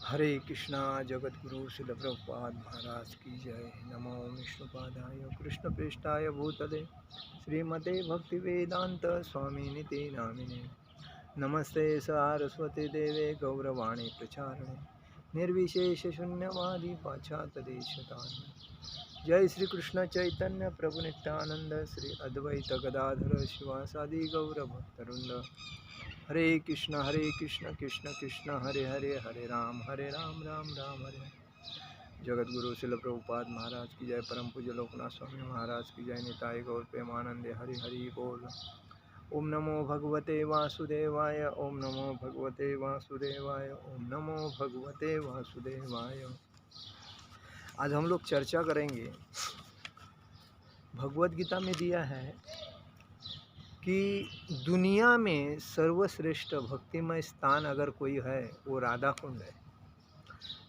हरे कृष्णा जगत गुरु शिल प्रभुपाद महाराज की जय। नमो विष्णुपादाय कृष्ण प्रेष्ठाय भूतले श्रीमते भक्ति वेदांत स्वामी निते नामिने। नमस्ते सारस्वती देवे गौरवाणी प्रचारणे निर्विशेष शून्यवादी पाश्चात्य देशतारिणे। जय श्री कृष्ण चैतन्य प्रभु नित्यानंद श्री अद्वैत गदाधर शिवासादि गौर भक्तवृंद। हरे कृष्ण कृष्ण कृष्ण हरे हरे, हरे राम राम राम हरे हरे। जगत गुरु शिल प्रभुपाद महाराज की जय। परम पूज्य लोकनाथ स्वामी महाराज की जय। निताय गौर प्रेमानंदे हरि हरि बोल। ओम नमो भगवते वासुदेवाय, ओम नमो भगवते वासुदेवाय, ओम नमो भगवते वासुदेवाय। आज हम लोग चर्चा करेंगे, भगवत गीता में दिया है कि दुनिया में सर्वश्रेष्ठ भक्तिमय स्थान अगर कोई है वो राधा कुंड है।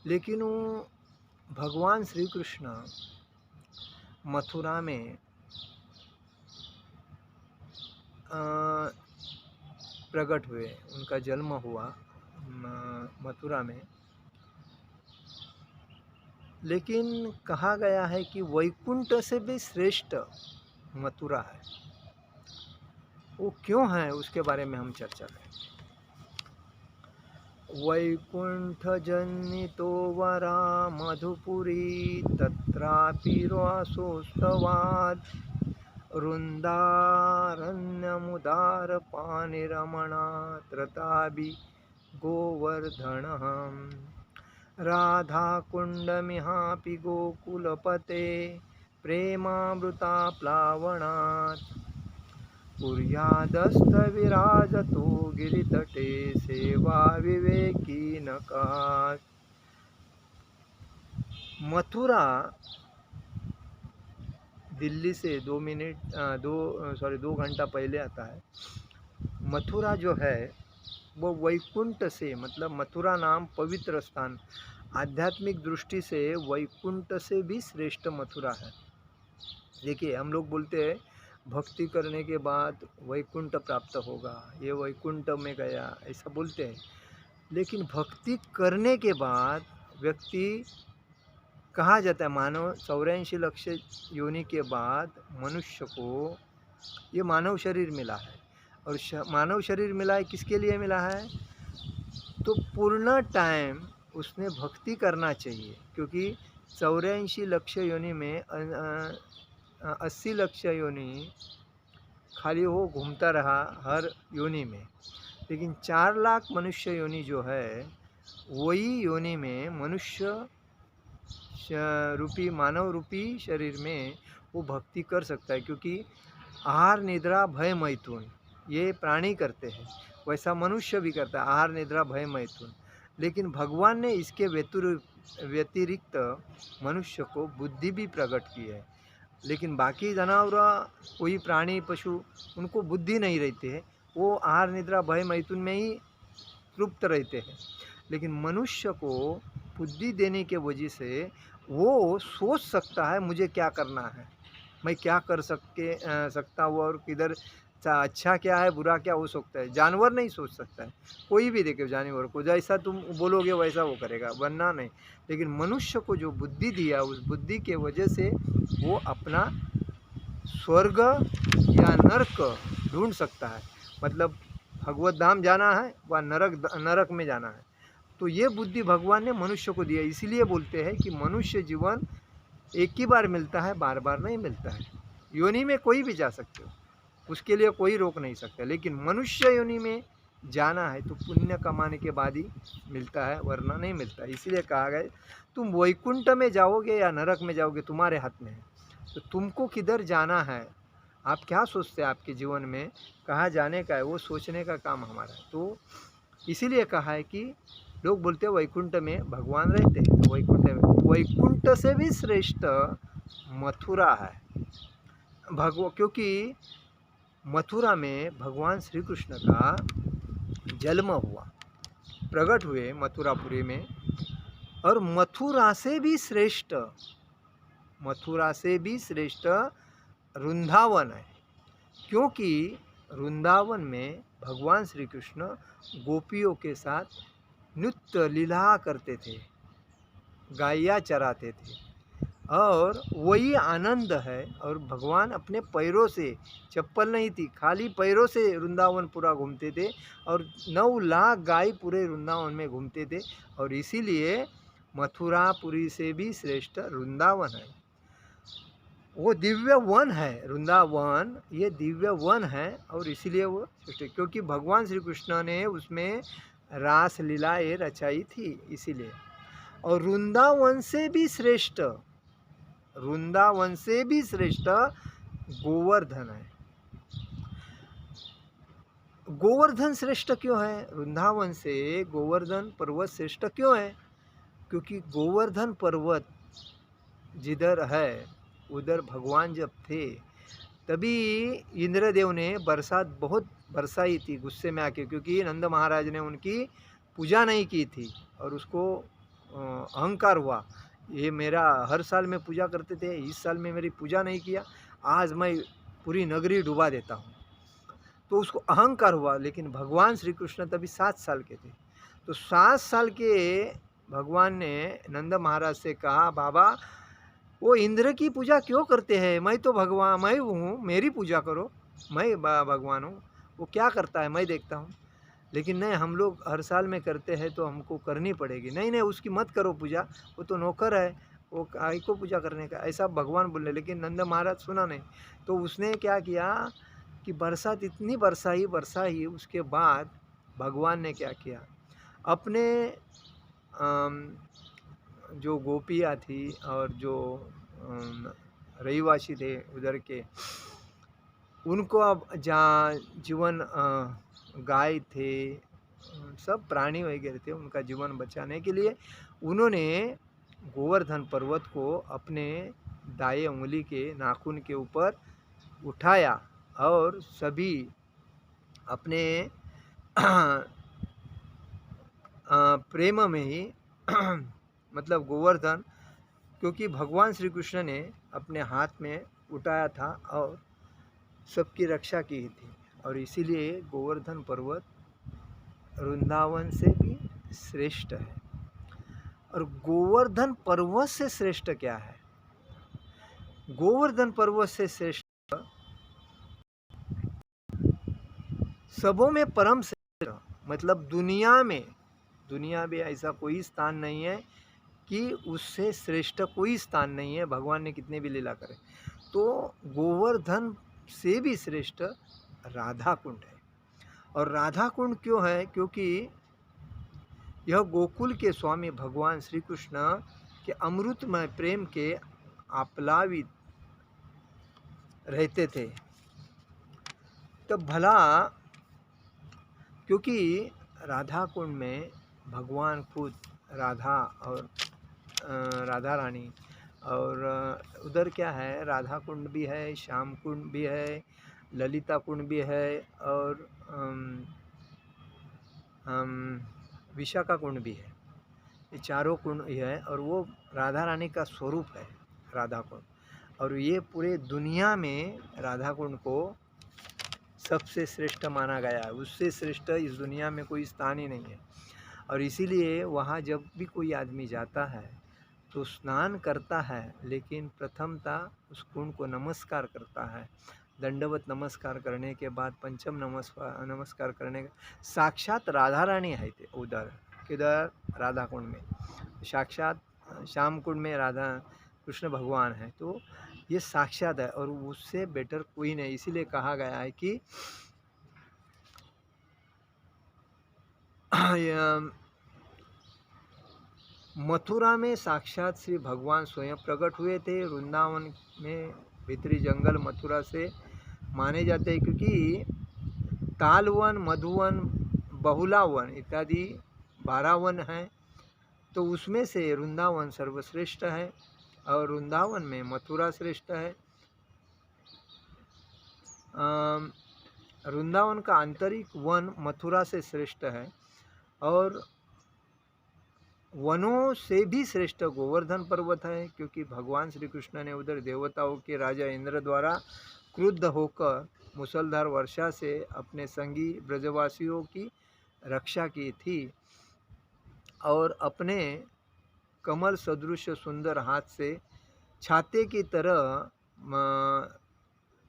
लेकिन वो भगवान श्री कृष्ण मथुरा में प्रकट हुए, उनका जन्म हुआ मथुरा में। लेकिन कहा गया है कि वैकुंठ से भी श्रेष्ठ मथुरा है। वो क्यों है उसके बारे में हम चर्चा करेंगे। वैकुंठ जनितो वरा मधुपुरी तत्रापि रसोत्सवात् वृन्दारण्यमुदार पानिरमणा त्रताभि गोवर्धनः। राधाकुण्डमिहापि गोकुलपते प्रेमामृता प्लावनात् कुर्यादस्तविराजतो गिरितटे सेवा विवेकिनकात्। मथुरा दिल्ली से 2 घंटा पहले आता है। मथुरा जो है वो वैकुंठ से, मतलब मथुरा नाम पवित्र स्थान, आध्यात्मिक दृष्टि से वैकुंठ से भी श्रेष्ठ मथुरा है। देखिए, हम लोग बोलते हैं भक्ति करने के बाद वैकुंठ प्राप्त होगा, ये वैकुंठ में गया, ऐसा बोलते हैं। लेकिन भक्ति करने के बाद व्यक्ति, कहा जाता है मानव 84 लाख योनि के बाद मनुष्य को ये मानव शरीर मिला है। और मानव शरीर मिला है किसके लिए मिला है? तो पूर्ण टाइम उसने भक्ति करना चाहिए, क्योंकि 84 लाख योनि में 80 लाख योनि खाली वो घूमता रहा हर योनि में। लेकिन 4 लाख मनुष्य योनि जो है, वही योनि में मनुष्य रूपी, मानव रूपी शरीर में वो भक्ति कर सकता है। क्योंकि आहार निद्रा भय मैथुन ये प्राणी करते हैं, वैसा मनुष्य भी करता है, आहार निद्रा भय मैथुन। लेकिन भगवान ने इसके व्यतिरिक्त मनुष्य को बुद्धि भी प्रकट की है। लेकिन बाकी जानवर, कोई प्राणी पशु, उनको बुद्धि नहीं रहती है, वो आहार निद्रा भय मैथुन में ही तृप्त रहते हैं। लेकिन मनुष्य को बुद्धि देने के वजह से वो सोच सकता है मुझे क्या करना है, मैं क्या कर सकता हूँ, और किधर अच्छा क्या है बुरा क्या हो सकता है। जानवर नहीं सोच सकता है, कोई भी देखे जानवर को, जैसा तुम बोलोगे वैसा वो करेगा, वरना नहीं। लेकिन मनुष्य को जो बुद्धि दिया, उस बुद्धि के वजह से वो अपना स्वर्ग या नरक ढूंढ सकता है। मतलब भगवत धाम जाना है व नरक में जाना है, तो ये बुद्धि भगवान ने मनुष्य को दिया। इसीलिए बोलते हैं कि मनुष्य जीवन एक ही बार मिलता है, बार बार नहीं मिलता है। योनि में कोई भी जा सकते हो, उसके लिए कोई रोक नहीं सकता। लेकिन मनुष्य योनि में जाना है तो पुण्य कमाने के बाद ही मिलता है, वरना नहीं मिलता। इसीलिए कहा गया तुम वैकुंठ में जाओगे या नरक में जाओगे तुम्हारे हाथ में है। तो तुमको किधर जाना है, आप क्या सोचते हैं आपके जीवन में कहाँ जाने का है, वो सोचने का काम हमारा है। तो इसीलिए कहा है कि लोग बोलते हैं वैकुंठ में भगवान रहते हैं, तो वैकुंठ से भी श्रेष्ठ मथुरा है। क्योंकि मथुरा में भगवान श्री कृष्ण का जन्म हुआ, प्रकट हुए मथुरापुरी में। और मथुरा से भी श्रेष्ठ वृंदावन है, क्योंकि वृंदावन में भगवान श्री कृष्ण गोपियों के साथ नृत्य लीला करते थे, गाया चराते थे, और वही आनंद है। और भगवान अपने पैरों से, चप्पल नहीं थी, खाली पैरों से वृंदावन पूरा घूमते थे, और 9 लाख गाय पूरे वृंदावन में घूमते थे। और इसीलिए मथुरापुरी से भी श्रेष्ठ वृंदावन है। वो दिव्य वन है वृंदावन, ये दिव्य वन है, और इसीलिए वो श्रेष्ठ, क्योंकि भगवान श्री कृष्ण ने उसमें रास लीलाएँ रचाई थी इसीलिए। और वृंदावन से भी श्रेष्ठ, वृंदावन से भी श्रेष्ठ गोवर्धन है। गोवर्धन श्रेष्ठ क्यों है? वृंदावन से गोवर्धन पर्वत श्रेष्ठ क्यों है? क्योंकि गोवर्धन पर्वत जिधर है उधर भगवान जब थे तभी इंद्रदेव ने बरसात बहुत बरसाई थी गुस्से में आके, क्योंकि नंद महाराज ने उनकी पूजा नहीं की थी, और उसको अहंकार हुआ, ये मेरा हर साल में पूजा करते थे, इस साल में मेरी पूजा नहीं किया, आज मैं पूरी नगरी डुबा देता हूँ। तो उसको अहंकार हुआ। लेकिन भगवान श्री कृष्ण तभी 7 साल के थे। तो 7 साल के भगवान ने नंद महाराज से कहा, बाबा वो इंद्र की पूजा क्यों करते हैं? मैं तो भगवान, मैं हूँ, मेरी पूजा करो, मैं भगवान हूँ, वो क्या करता है मैं देखता हूँ। लेकिन नहीं, हम लोग हर साल में करते हैं तो हमको करनी पड़ेगी। नहीं नहीं, उसकी मत करो पूजा, वो तो नौकर है, वो काय को पूजा करने का, ऐसा भगवान बोले। लेकिन नंद महाराज सुना नहीं। तो उसने क्या किया कि बरसात इतनी बरसाई, उसके बाद भगवान ने क्या किया, अपने जो गोपियाँ थी और जो रहिवासी थे उधर के, उनको अब जहाँ जीवन गाय थे, सब प्राणी वगैरह थे, उनका जीवन बचाने के लिए उन्होंने गोवर्धन पर्वत को अपने दाएं उंगली के नाखून के ऊपर उठाया, और सभी अपने प्रेम में ही मतलब गोवर्धन, क्योंकि भगवान श्री कृष्ण ने अपने हाथ में उठाया था और सबकी रक्षा की थी, और इसीलिए गोवर्धन पर्वत वृंदावन से भी श्रेष्ठ है। और गोवर्धन पर्वत से श्रेष्ठ क्या है? गोवर्धन पर्वत से श्रेष्ठ सबों में परम श्रेष्ठ, मतलब दुनिया में ऐसा कोई स्थान नहीं है कि उससे श्रेष्ठ कोई स्थान नहीं है, भगवान ने कितने भी लीला करे। तो गोवर्धन से भी श्रेष्ठ राधा कुंड है। और राधा कुंड क्यों है? क्योंकि यह गोकुल के स्वामी भगवान श्री कृष्ण के अमृतमय प्रेम के आप्लावित रहते थे। तब भला, क्योंकि राधा कुंड में भगवान खुद राधा और राधा रानी, और उधर क्या है, राधा कुंड भी है, श्याम कुंड भी है, ललिता कुंड भी है, और विशाखा कुंड भी है। ये चारों कुंड है, और वो राधा रानी का स्वरूप है राधा कुंड। और ये पूरे दुनिया में राधा कुंड को सबसे श्रेष्ठ माना गया है, उससे श्रेष्ठ इस दुनिया में कोई स्थान ही नहीं है। और इसीलिए वहाँ जब भी कोई आदमी जाता है तो स्नान करता है, लेकिन प्रथमतः उस कुंड को नमस्कार करता है। दंडवत नमस्कार करने के बाद पंचम नमस्कार करने के, साक्षात राधा रानी है उधर, किधर? राधा कुंड में। साक्षात श्याम कुंड में राधा कृष्ण भगवान है, तो ये साक्षात है, और उससे बेटर कोई नहीं। इसीलिए कहा गया है कि मथुरा में साक्षात श्री भगवान स्वयं प्रकट हुए थे, वृंदावन में भीतरी जंगल मथुरा से माने जाते हैं, क्योंकि तालवन, मधुवन, बहुलावन इत्यादि 12 वन हैं, तो उसमें से वृंदावन सर्वश्रेष्ठ है, और वृंदावन में मथुरा श्रेष्ठ है। वृंदावन का आंतरिक वन मथुरा से श्रेष्ठ है, और वनों से भी श्रेष्ठ गोवर्धन पर्वत है, क्योंकि भगवान श्री कृष्ण ने उधर देवताओं के राजा इंद्र द्वारा क्रुद्ध होकर मूसलधार वर्षा से अपने संगी ब्रजवासियों की रक्षा की थी। और अपने कमल सदृश सुंदर हाथ से छाते की तरह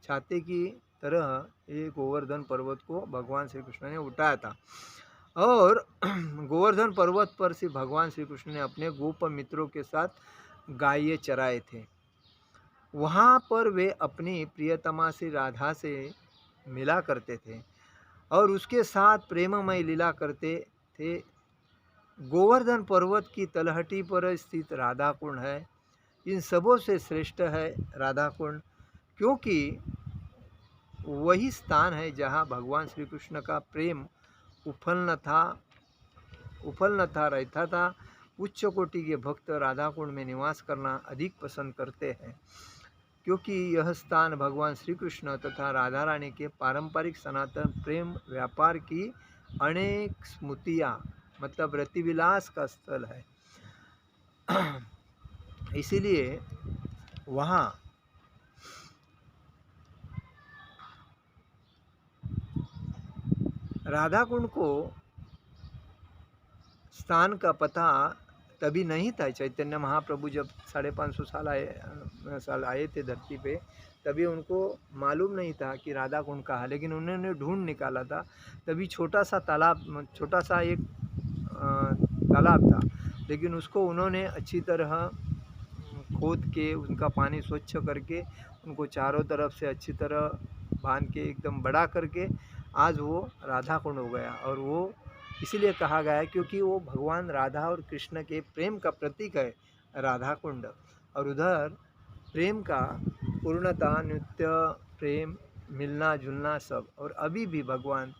छाते की तरह ये गोवर्धन पर्वत को भगवान श्री कृष्ण ने उठाया था। और गोवर्धन पर्वत पर से भगवान श्री कृष्ण ने अपने गोप मित्रों के साथ गाय चराए थे। वहाँ पर वे अपनी प्रियतमा से राधा से मिला करते थे और उसके साथ प्रेममय लीला करते थे। गोवर्धन पर्वत की तलहटी पर स्थित राधा कुंड है, इन सबों से श्रेष्ठ है राधा कुंड, क्योंकि वही स्थान है जहाँ भगवान श्री कृष्ण का प्रेम उफल न था रहता था। उच्च कोटि के भक्त राधा कुंड में निवास करना अधिक पसंद करते हैं, क्योंकि यह स्थान भगवान श्री कृष्ण तथा राधा रानी के पारंपरिक सनातन प्रेम व्यापार की अनेक स्मृतियाँ मतलब रतिविलास का स्थल है। इसीलिए वहाँ राधा कुंड को स्थान का पता तभी नहीं था। चैतन्य महाप्रभु जब 550 साल आए थे धरती पे, तभी उनको मालूम नहीं था कि राधा कुंड कहाँ है, लेकिन उन्होंने ढूंढ निकाला था। तभी छोटा सा एक तालाब था, लेकिन उसको उन्होंने अच्छी तरह खोद के उनका पानी स्वच्छ करके उनको चारों तरफ से अच्छी तरह बांध के एकदम बड़ा करके आज वो राधा कुंड हो गया। और वो इसीलिए कहा गया है क्योंकि वो भगवान राधा और कृष्ण के प्रेम का प्रतीक है राधा कुंड। और उधर प्रेम का पूर्णता, नृत्य, प्रेम, मिलना जुलना सब। और अभी भी भगवान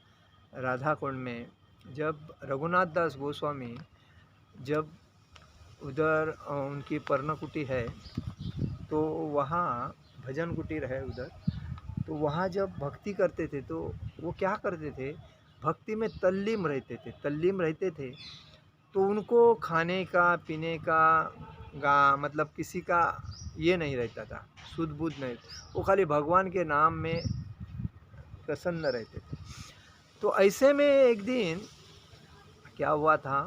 राधा कुंड में जब रघुनाथ दास गोस्वामी जब उधर उनकी पर्णकुटी है, तो वहाँ भजन कुटीर है उधर, तो वहाँ जब भक्ति करते थे तो वो क्या करते थे, भक्ति में तल्लीन रहते थे। तो उनको खाने का पीने का मतलब किसी का ये नहीं रहता था, सुध बुध नहीं, वो खाली भगवान के नाम में प्रसन्न रहते थे। तो ऐसे में एक दिन क्या हुआ था,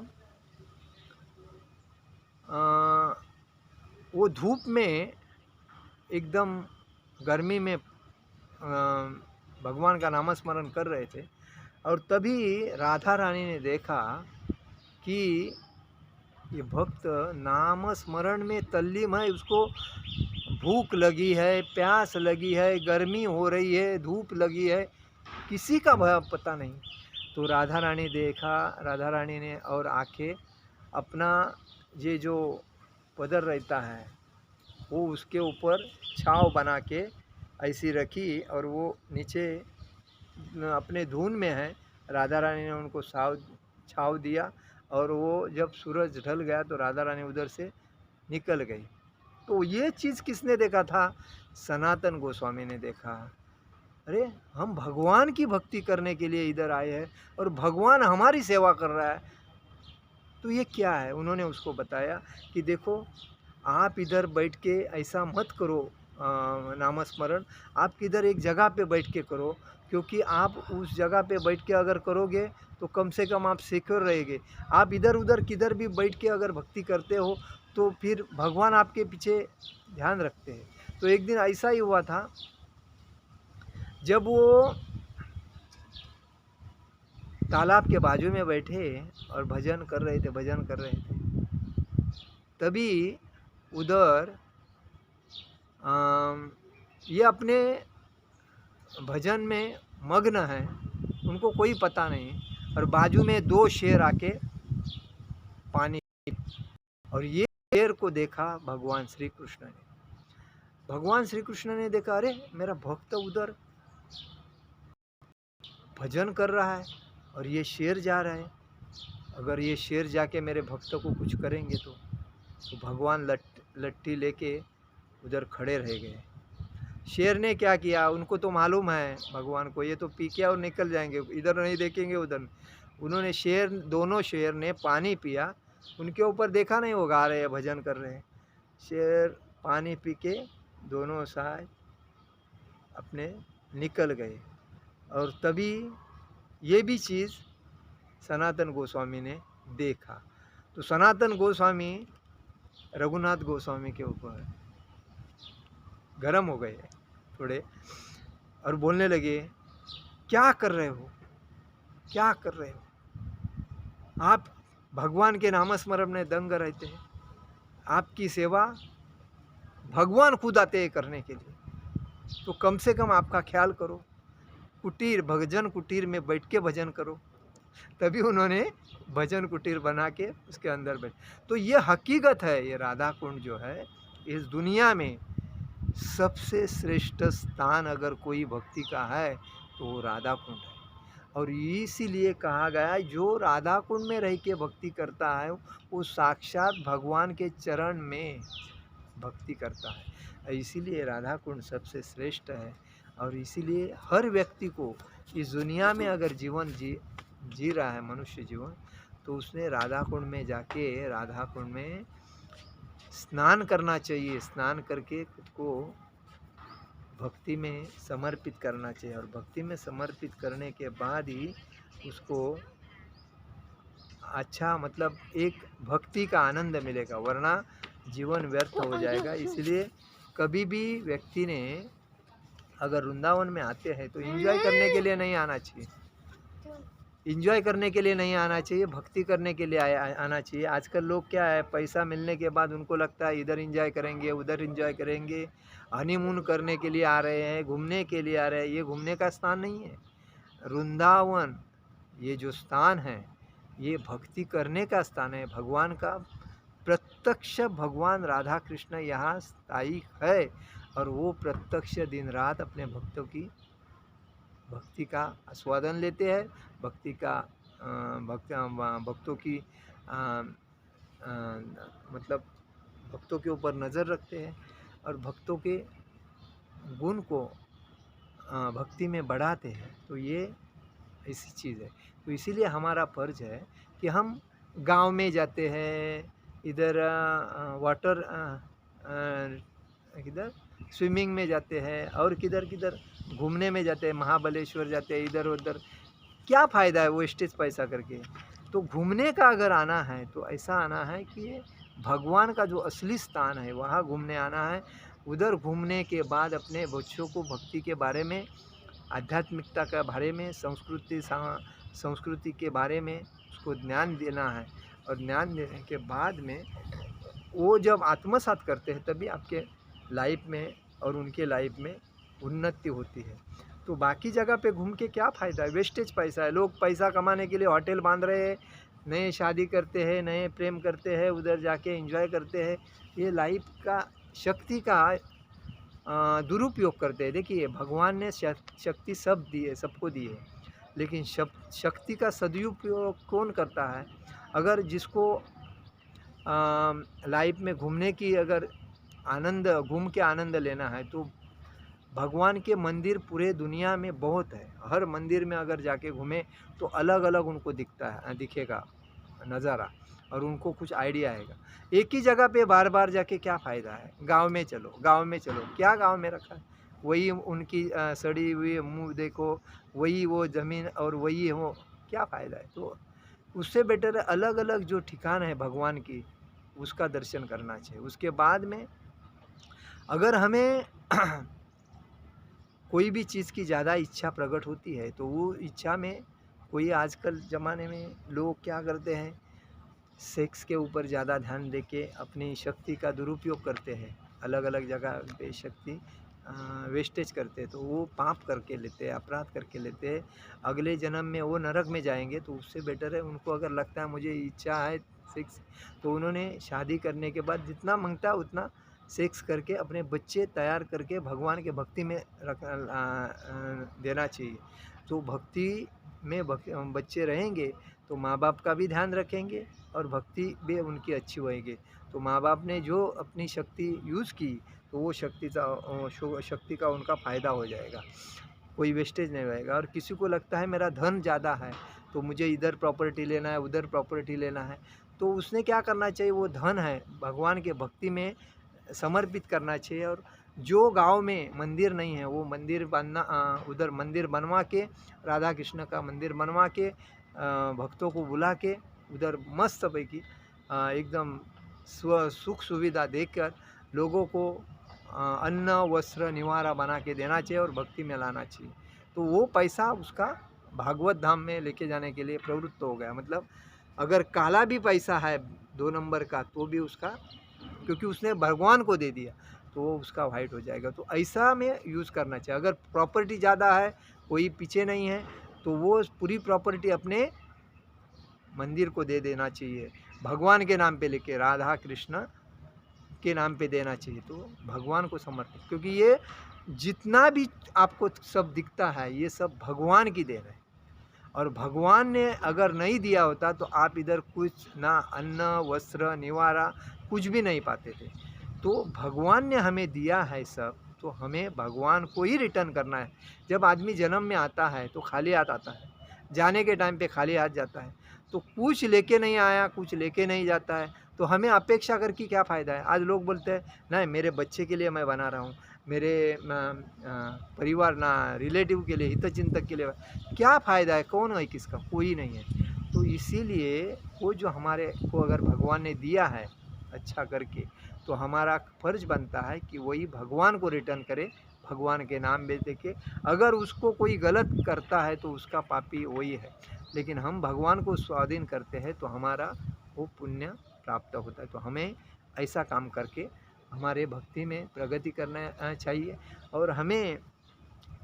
वो धूप में एकदम गर्मी में भगवान का नामस्मरण कर रहे थे। और तभी राधा रानी ने देखा कि ये भक्त नाम स्मरण में तल्लीन है, उसको भूख लगी है, प्यास लगी है, गर्मी हो रही है, धूप लगी है, किसी का भय पता नहीं। तो राधा रानी ने और आके अपना ये जो पदर रहता है वो उसके ऊपर छाव बना के ऐसी रखी, और वो नीचे अपने धुन में है। राधा रानी ने उनको छाव दिया, और वो जब सूरज ढल गया तो राधा रानी उधर से निकल गई। तो ये चीज़ किसने देखा था, सनातन गोस्वामी ने देखा। अरे हम भगवान की भक्ति करने के लिए इधर आए हैं और भगवान हमारी सेवा कर रहा है, तो ये क्या है। उन्होंने उसको बताया कि देखो आप इधर बैठ के ऐसा मत करो नामस्मरण, आप किधर एक जगह पे बैठ के करो, क्योंकि आप उस जगह पे बैठ के अगर करोगे तो कम से कम आप सिक्योर रहेंगे। आप इधर उधर किधर भी बैठ के अगर भक्ति करते हो तो फिर भगवान आपके पीछे ध्यान रखते हैं। तो एक दिन ऐसा ही हुआ था, जब वो तालाब के बाजू में बैठे और भजन कर रहे थे, तभी उधर ये अपने भजन में मग्न हैं, उनको कोई पता नहीं, और बाजू में 2 शेर आके पानी, और ये शेर को देखा भगवान श्री कृष्ण ने। भगवान श्री कृष्ण ने देखा, अरे मेरा भक्त उधर भजन कर रहा है और ये शेर जा रहा है, अगर ये शेर जाके मेरे भक्त को कुछ करेंगे तो भगवान लट्ठी लेके उधर खड़े रह गए। शेर ने क्या किया, उनको तो मालूम है भगवान को, ये तो पी के और निकल जाएंगे, इधर नहीं देखेंगे उधर। उन्होंने दोनों शेर ने पानी पिया, उनके ऊपर देखा नहीं वो गा रहे हैं भजन कर रहे हैं। शेर पानी पी के दोनों साथ अपने निकल गए। और तभी ये भी चीज़ सनातन गोस्वामी ने देखा। तो सनातन गोस्वामी रघुनाथ गोस्वामी के ऊपर गरम हो गए थोड़े और बोलने लगे, क्या कर रहे हो, क्या कर रहे हो आप? भगवान के नामस्मरण में दंग रहते हैं, आपकी सेवा भगवान खुद आते हैं करने के लिए, तो कम से कम आपका ख्याल करो, कुटीर भजन कुटीर में बैठ के भजन करो। तभी उन्होंने भजन कुटीर बना के उसके अंदर बैठ। तो ये हकीकत है, ये राधा कुंड जो है इस दुनिया में सबसे श्रेष्ठ स्थान अगर कोई भक्ति का है तो वो राधा कुंड है। और इसीलिए कहा गया जो राधा कुंड में रह के भक्ति करता है वो साक्षात भगवान के चरण में भक्ति करता है। इसीलिए राधा कुंड सबसे श्रेष्ठ है। और इसीलिए हर व्यक्ति को इस दुनिया में अगर जीवन जी रहा है मनुष्य जीवन, तो उसने राधा कुंड में जाके राधा कुंड में स्नान करना चाहिए। स्नान करके खुद को भक्ति में समर्पित करना चाहिए, और भक्ति में समर्पित करने के बाद ही उसको अच्छा मतलब एक भक्ति का आनंद मिलेगा, वरना जीवन व्यर्थ हो जाएगा। इसलिए कभी भी व्यक्ति ने अगर वृंदावन में आते हैं तो एंजॉय करने के लिए नहीं आना चाहिए, एंजॉय करने के लिए नहीं आना चाहिए, भक्ति करने के लिए आना चाहिए। आजकल लोग क्या है, पैसा मिलने के बाद उनको लगता है इधर एंजॉय करेंगे उधर एंजॉय करेंगे, हनीमून करने के लिए आ रहे हैं, घूमने के लिए आ रहे हैं। ये घूमने का स्थान नहीं है। वृंदावन ये जो स्थान है ये भक्ति करने का स्थान है। भगवान का प्रत्यक्ष भगवान राधा कृष्ण यहाँ स्थायी है, और वो प्रत्यक्ष दिन रात अपने भक्तों की भक्ति का आस्वादन लेते हैं, भक्ति का भक्तों की मतलब भक्तों के ऊपर नज़र रखते हैं, और भक्तों के गुण को भक्ति में बढ़ाते हैं। तो ये ऐसी चीज़ है। तो इसीलिए हमारा फर्ज है कि हम गांव में जाते हैं, इधर वाटर किधर स्विमिंग में जाते हैं, और किधर किधर घूमने में जाते हैं, महाबलेश्वर जाते हैं, इधर उधर। क्या फ़ायदा है वो वेस्टेज पैसा करके? तो घूमने का अगर आना है तो ऐसा आना है कि ये भगवान का जो असली स्थान है वहाँ घूमने आना है। उधर घूमने के बाद अपने बच्चों को भक्ति के बारे में, आध्यात्मिकता के बारे में, संस्कृति के बारे में उसको ज्ञान देना है। और ज्ञान देने के बाद में वो जब आत्मसात करते हैं तभी आपके लाइफ में और उनके लाइफ में उन्नति होती है। तो बाकी जगह पे घूम के क्या फ़ायदा है? वेस्टेज पैसा है। लोग पैसा कमाने के लिए होटल बांध रहे हैं, नए शादी करते हैं, नए प्रेम करते हैं, उधर जाके एंजॉय करते हैं। ये लाइफ का शक्ति का दुरुपयोग करते हैं। देखिए भगवान ने शक्ति सब दी है, सबको दी है, लेकिन शक्ति का सदुपयोग कौन करता है? अगर जिसको लाइफ में घूमने की अगर आनंद, घूम के आनंद लेना है, तो भगवान के मंदिर पूरे दुनिया में बहुत है। हर मंदिर में अगर जाके घूमें तो अलग अलग उनको दिखेगा नज़ारा, और उनको कुछ आइडिया आएगा। एक ही जगह पे बार बार जाके क्या फ़ायदा है? गांव में चलो, गांव में चलो, क्या गांव में रखा है? वही उनकी सड़ी हुई मुँह देखो, वही वो ज़मीन और वही हो, क्या फ़ायदा है? तो उससे बेटर है अलग अलग जो ठिकान है भगवान की, उसका दर्शन करना चाहिए। उसके बाद में अगर हमें कोई भी चीज़ की ज़्यादा इच्छा प्रकट होती है तो वो इच्छा में कोई, आजकल ज़माने में लोग क्या करते हैं, सेक्स के ऊपर ज़्यादा ध्यान देके अपनी शक्ति का दुरुपयोग करते हैं, अलग अलग जगह पे शक्ति वेस्टेज करते हैं। तो वो पाप करके लेते हैं, अपराध करके लेते हैं। अगले जन्म में वो नरक में जाएंगे। तो उससे बेटर है, उनको अगर लगता है मुझे इच्छा है सेक्स, तो उन्होंने शादी करने के बाद जितना मांगता है उतना सेक्स करके अपने बच्चे तैयार करके भगवान के भक्ति में देना चाहिए। तो भक्ति में बच्चे रहेंगे तो माँ बाप का भी ध्यान रखेंगे और भक्ति भी उनकी अच्छी होएगी। तो माँ बाप ने जो अपनी शक्ति यूज़ की तो वो शक्ति का उनका फ़ायदा हो जाएगा, कोई वेस्टेज नहीं रहेगा। और किसी को लगता है मेरा धन ज़्यादा है तो मुझे इधर प्रॉपर्टी लेना है, उधर प्रॉपर्टी लेना है, तो उसने क्या करना चाहिए, वो धन है भगवान के भक्ति में समर्पित करना चाहिए। और जो गांव में मंदिर नहीं है वो मंदिर बनना, उधर मंदिर बनवा के, राधा कृष्ण का मंदिर बनवा के, भक्तों को बुला के उधर मस्त पैकी एकदम सुख सुविधा देकर लोगों को अन्न, वस्त्र, निवारा बना के देना चाहिए और भक्ति में लाना चाहिए। तो वो पैसा उसका भागवत धाम में लेके जाने के लिए प्रवृत्त हो गया। मतलब अगर काला भी पैसा है 2 नंबर का तो भी उसका, क्योंकि उसने भगवान को दे दिया, तो वो उसका वाइट हो जाएगा। तो ऐसा में यूज़ करना चाहिए। अगर प्रॉपर्टी ज़्यादा है, कोई पीछे नहीं है, तो वो पूरी प्रॉपर्टी अपने मंदिर को दे देना चाहिए, भगवान के नाम पे लेके, राधा कृष्ण के नाम पे देना चाहिए। तो भगवान को समर्पित, क्योंकि ये जितना भी आपको सब दिखता है ये सब भगवान की देन है। और भगवान ने अगर नहीं दिया होता तो आप इधर कुछ ना अन्न, वस्त्र, निवारा कुछ भी नहीं पाते थे। तो भगवान ने हमें दिया है सब, तो हमें भगवान को ही रिटर्न करना है। जब आदमी जन्म में आता है तो खाली हाथ आता है, जाने के टाइम पे खाली हाथ जाता है। तो कुछ लेके नहीं आया, कुछ लेके नहीं जाता है, तो हमें अपेक्षा करके क्या फ़ायदा है। आज लोग बोलते हैं नहीं मेरे बच्चे के लिए मैं बना रहा हूँ, मेरे परिवार ना रिलेटिव के लिए, हितचिंतक के लिए, क्या फ़ायदा है, कौन है किसका, कोई नहीं है। तो इसीलिए वो जो हमारे को अगर भगवान ने दिया है अच्छा करके, तो हमारा फ़र्ज बनता है कि वही भगवान को रिटर्न करे, भगवान के नाम में देके। अगर उसको कोई गलत करता है तो उसका पापी वही है, लेकिन हम भगवान को स्वाधीन करते हैं तो हमारा वो पुण्य प्राप्त होता है। तो हमें ऐसा काम करके हमारे भक्ति में प्रगति करना चाहिए। और हमें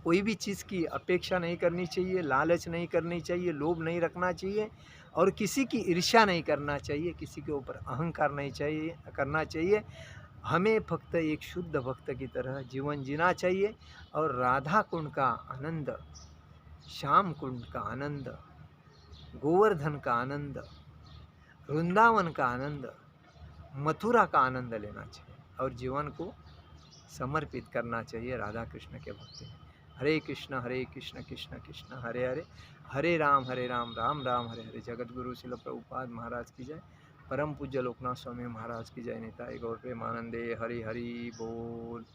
कोई भी चीज़ की अपेक्षा नहीं करनी चाहिए, लालच नहीं करनी चाहिए, लोभ नहीं रखना चाहिए और किसी की ईर्ष्या नहीं करना चाहिए, किसी के ऊपर अहंकार नहीं चाहिए करना चाहिए। हमें फक्त एक शुद्ध भक्त की तरह जीवन जीना चाहिए और राधा कुंड का आनंद, श्याम कुंड का आनंद, गोवर्धन का आनंद, वृंदावन का आनंद, मथुरा का आनंद लेना चाहिए और जीवन को समर्पित करना चाहिए राधा कृष्ण के भक्ति में। हरे कृष्ण कृष्ण कृष्ण हरे हरे, हरे राम राम राम हरे हरे। जगत गुरु शिल प्रभुपाद महाराज की जय। परम पूज्य लोकनाथ स्वामी महाराज की जय। निताई गौर प्रेमानंदे। हरि हरि बोल।